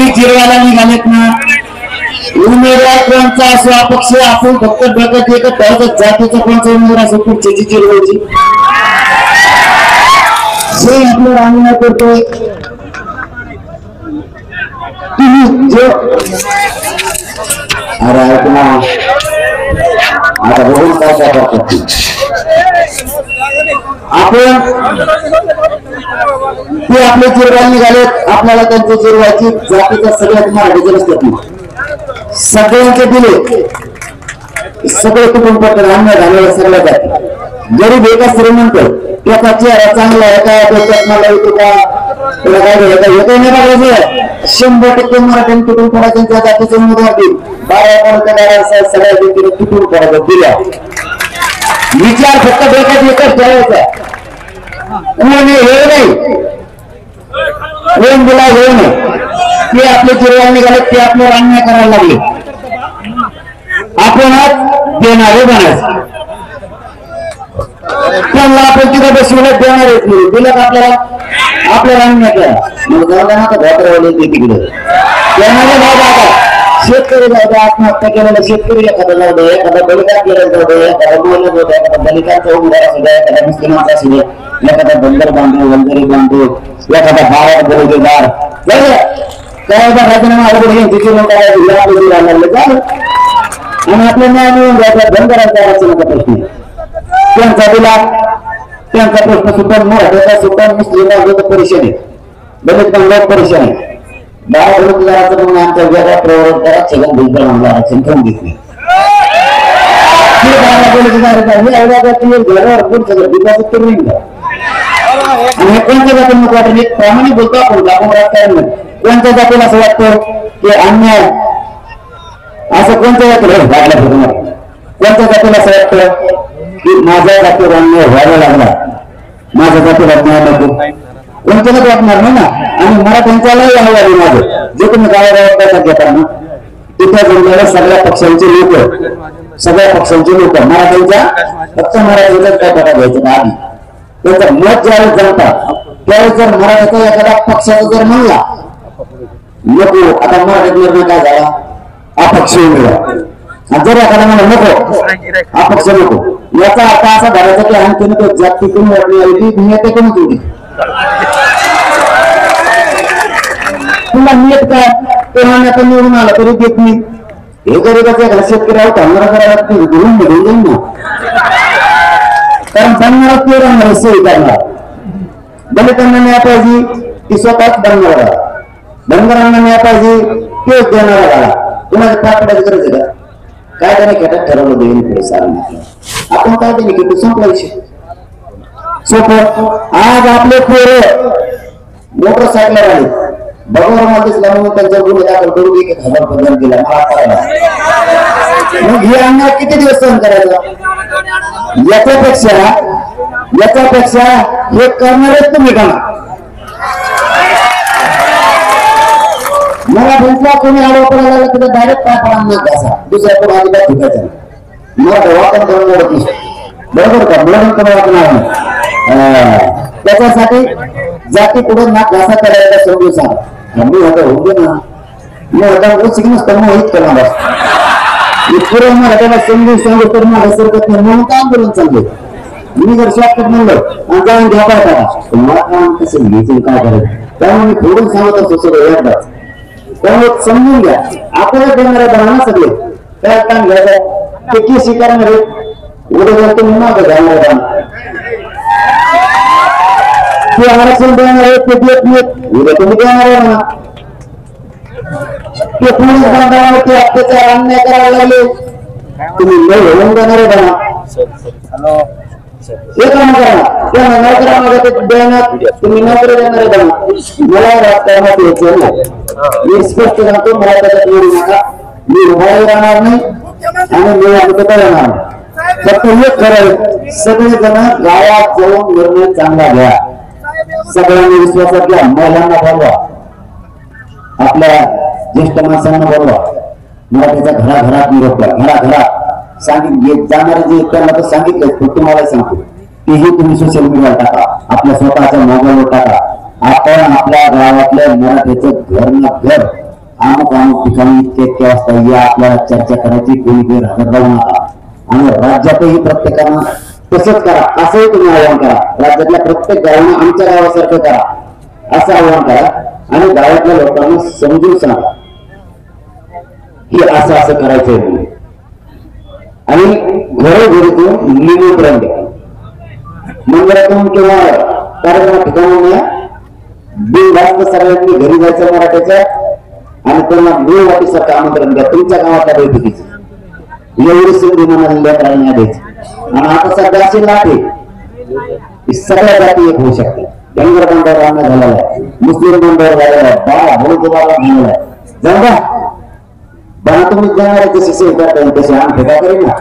तुम्ही जिरवायला निघालेत ना, उमेदवार कोणचा असो अपक्ष आपण फक्त डोक्यात एकच ठेवतात, जातीचा कोणचा उमेदवार असो पुढची जिरवायची हे आपलं रांगणा करतोय. तुम्ही जो अरे ऐकला आता बघून काय काय करतो आपण ते आपले जिरवायला निघालेत. आपल्याला त्यांची जिरवायची जातीच्या सगळ्यात मराठीचे नसतात ना, सगळ्यांचे दिले सगळे कुटुंब पत्र अन्य झालेल्या सगळ्या जाती. गरीब एका श्रीमंत त्याचा चेहरा चांगला आहे का, त्याच्यात मला येतो का, तुला काय येतो नाही बघायचं. 100% मराठी तुटून पडायचं त्या जातीचे उमेदवार देईल. 12 सगळ्या व्यक्तीने तुटून पडायचं दिल्या. विचार फक्त डोक्यात एकच ठेवायचा, हे नाही कोण बोला होऊ नये. ते आपले जिरवायला निघाले, ते आपले अन्याय करायला लागले. आपण आज देणारे बनायचे, त्यांना आपण तिथे बसवलं देणारेच नाही. दिलं का आपल्याला अन्याय करा मग जाऊ ना घातरवले ते तिकडे देणारे भाव जातात. शेतकरी जाऊ द्या, आत्महत्या केलेला शेतकरी एखादा जाऊ दे, एखादा बलिदान केलेला जाऊ दे, एखादा बोललं जाऊ द्या, एखादा दलितांचा उमेदवार असू द्या, एखादा मुस्लिमांचा असू द्या, एखादा बंदर बांधू वंजरी बांधू, एखादा भारत बरोबरदार काय राजीनामा अवघड तिथे लोक झालं आणि आपल्या न्याय मिळून जायचा. बंदरांचा रचनेचा प्रश्न त्यांचा दिला, त्यांचा प्रश्न सुद्धा मराठ्याचा सुद्धा मुस्लिम परिषद दलित बांधव परिषद आहे. 12 रोजगाराचं म्हणून आमच्या वेगळ्या प्रवर्तनात सगळं भुजबळ आम्हाला आरक्षण करून देत नाही. कोणत्या जाती नको वाटत नाही, प्रामाणिक बोलतो आपण राजकारण कोणत्या जातीला असं वाटतं की अन्याय असं कोणत्या जातीला वाटलं, कोणत्या जातीला असं वाटतं की माझ्या जातीवर अन्याय व्हायला लागला, माझ्या जातीवर अन्याय नको, कोणत्यालाच वाटणार नाही ना. आणि मराठ्यांच्यालाही हवं माझं जे तुम्ही गावागावात घेताना तिथे जमलेल्या सगळ्या पक्षांचे लोक, सगळ्या पक्षांचे लोक मराठ्यांच्या फक्त मराठ्यांचाच काय पटा घ्यायचं ना. आधी त्यांचं मत ज्यावेळेस जमतात त्यावेळेस जर मराठ्याचा एखादा पक्षाचा जर म्हणला नको, आता मराठ्यात निर्णय काय झाला अपक्ष उमेदवार, जर एखादा म्हणा नको अपक्ष नको, याचा अर्थ असा धरायचा की आणखी जातीतून नेते कोण होती तुला नियत काय तेव्हा आता निवडून आला तरी देत नाही. हे गरीबाच्या शेतकरी आहोत आम्हाला करायला घेऊन मिळून जाईल ना, कारण बनणारा ते राहणार सोयी करणार. दलितांना न्याय पाहिजे ती स्वतःच बनणार, धनगरांना न्याय पाहिजे तेच देणारा झाला. कुणाच्या पाठवण्याची गरज आहे का? काय त्याने खेटात ठरवलं देईल पुढे सारं आपण काय त्याने खेटू संपला विषय सोपं. आज आपले पोरं मोटरसायकलवर आले, भगवान मागितला म्हणून त्यांच्या गुन्हे दाखल करून 1000 रुपये दिला. मग हे अन्याय किती दिवस सहन करायचा? याच्यापेक्षा हे करणारच तुम्ही का? मला भेटला कोणी आडवा पडायला लागला तिथे डायरेक्ट काय पडा घासा, दुसऱ्या कोण अजिबात ठिकायचा मला वाटण करून ओळख नाही, बरोबर का? बोलून करून वाटणार त्याच्यासाठी जाती पुढे नाक घासा करायला समजून सांगा. मी आता होऊ दे ना, मी आता शिकणच तर मोहित करणार पुढे मराठ्याला समजून सांगू तर मला सरकत नाही म्हणून काम करून चालले. मी जर शॉर्टकट म्हणलं आणि जाऊन घ्या पाहता मला काम कसं घ्यायचं काय करायचं, त्यामुळे मी थोडून सांगत असतो सगळं एकदाच. त्यामुळे समजून घ्या आपल्याला देणाऱ्या बघा सगळे काय काम घ्यायचं ते की स्वीकारणार उद्या जर तुम्ही मागं घालणार ते आरक्षण देणार आहे ते देत नाहीत उद्या तुम्ही देणार आहे ना. ते पोलीस बांधवांवरती अत्याचार अन्याय करायला लागले तुम्ही न होऊन देणार आहे बघा. हे काम करा त्यांना नोकऱ्यामध्ये देण्यात तुम्ही नोकरी देणार आहे बघा. मला राजकारणात यायचं नाही, मी स्पष्ट सांगतो मला त्याच्यात येऊ नका. मी उभाही राहणार नाही आणि मी कुठे राहणार नाही. फक्त हेच खरं सगळे जण गावात जाऊन निर्णय चांगला घ्या, सगळ्यांनी विश्वासात घ्या. महिलांना बोलवा, आपल्या ज्येष्ठ माणसांना बोलवा, मराठीचा घराघरात निरोप द्या. घराघरात सांगितले जाणारे जे त्यांना तर सांगितलं तुम्हाला सांगतो तेही तुम्ही सोशल मीडियावर टाका, आपल्या स्वतःच्या मोबाईलवर टाका. आपण आपल्या गावातल्या मराठीचं घर ना घर अमुक अमुक ठिकाणी इतके वाजता या आपल्याला चर्चा करायची, कोणी हजर राहू नका आणि राज्यातही प्रत्येकानं तसंच करा असंही तुम्ही आवाहन करा. राज्यातल्या प्रत्येक गावानं आमच्या गावासारखं करा असं आवाहन करा आणि गावातल्या लोकांना समजून सांगा की असं असं करायचंय म्हणून. आणि घरोघरीतून निमंत्रण द्या, मंदिरातून किंवा कार्यक्रम ठिकाणी बिनधास्त सगळ्यांनी घरी जायचं मराठ्याच्या आणि त्यांना मूळ वाटीसारखं आमंत्रण द्या तुमच्या गावातल्या बैठकीचं. एवढी संधी म्हणालेल्या प्राण्या द्यायची. आणि आता सध्या अशी लाट आहे सगळ्या जाती एक होऊ शकतात. धनगर बांधावर राहणं झालेला आहे, मुस्लिम बांधावर झालेला आहे, बाळा बौद्ध बाबा झालेला आहे. जाऊ द्या बघा तुम्ही जाणार जशी सेव करता येईल तशी आम फेका करेल ना.